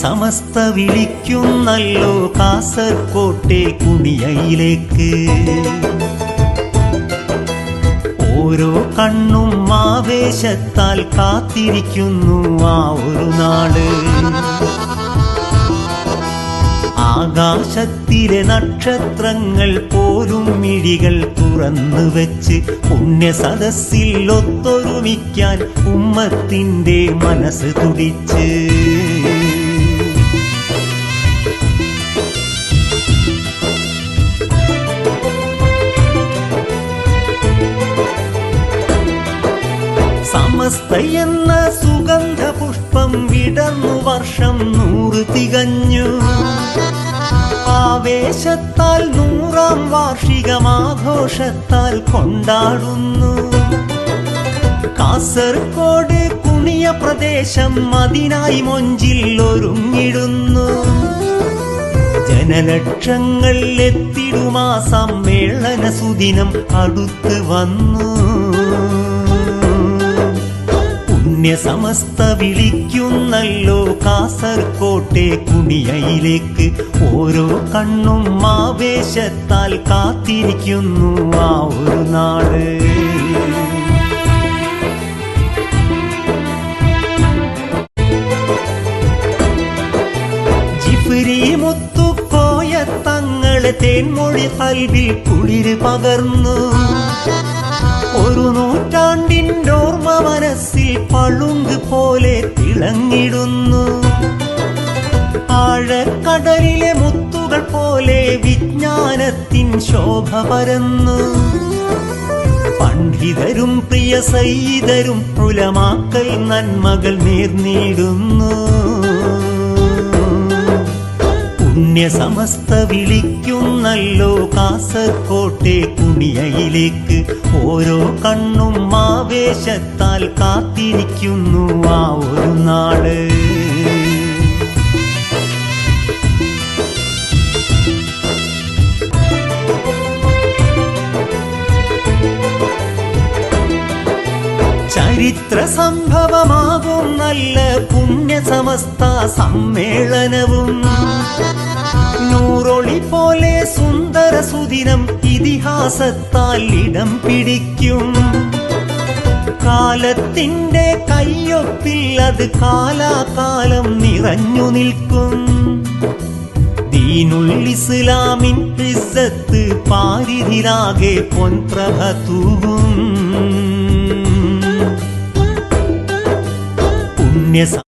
സമസ്ത വിളിക്കുന്നല്ലോ കാസർകോട്ടെ കുണിയയിലേക്ക്. ഓരോ കണ്ണും ആവേശത്താൽ കാത്തിരിക്കുന്നു ആ ഒരു നാട്. ആകാശത്തിലെ നക്ഷത്രങ്ങൾ പോലും മിഴികൾ തുറന്നു വെച്ച് പുണ്യസദസ്സിൽ ഒത്തൊരുമിക്കാൻ ഉമ്മത്തിന്റെ മനസ്സ് തുടിച്ച്. സമസ്ത എന്ന സുഗന്ധ പുഷ്പം വിടർന്നു വർഷം 100 തികഞ്ഞു. ആവേശത്താൽ 100ാം വാർഷികമാഘോഷത്താൽ കൊണ്ടാടുന്നു. കാസർകോട് കുണിയ പ്രദേശം അതിനായി മൊഞ്ചിൽ ഒരുങ്ങിടുന്നു. ജനലക്ഷങ്ങൾ എത്തിടുമാ സമ്മേളന സുദിനം അടുത്ത് വന്നു. സമസ്ത വിളിക്കുന്നല്ലോ കാസർകോട്ടെ കുണിയയിലേക്ക്. ഓരോ കണ്ണും ആവേശത്താൽ കാത്തിരിക്കുന്നു ആ ഒരു നാട്. ജിഫ്രി മുത്തുക്കോയ തങ്ങളെ തേൻമൊഴി കൽവിൽ കുളിര് പകർന്നു. ഒരു നൂറ്റാണ്ടിൻ്റെ ഓർമ്മ മനസ്സിൽ പളുങ്ക് പോലെ തിളങ്ങിടുന്നു. ആഴക്കടലിലെ മുത്തുകൾ പോലെ വിജ്ഞാനത്തിൻ ശോഭ പരന്നു. പണ്ഡിതരും പ്രിയ സയ്യിദരും ഉലമാക്കൾ നന്മകൾ നേർന്നിടുന്നു. സമസ്ത വിളിക്കുന്നല്ലോ കാസർകോട്ടെ കുണിയയിലേക്ക്. ഓരോ കണ്ണും ആവേശത്താൽ കാത്തിരിക്കുന്നു ആ ഒരു നാട്. ചരിത്ര സംഭവമാകും നല്ല പുണ്യസമസ്ത സമ്മേളനവും. നൂറൊളി പോലെ സുന്ദര സുദിനം ഇതിഹാസത്താൽ ഇടം പിടിക്കും. കാലത്തിന്റെ കയ്യൊപ്പിൽ അത് കാലാകാലം നിറഞ്ഞു നിൽക്കും. ദീനുൽ ഇസ്ലാമിൻ ഇസ്സത്ത് പാരിതിലാകെ പൊൻപ്രഭ തൂകും.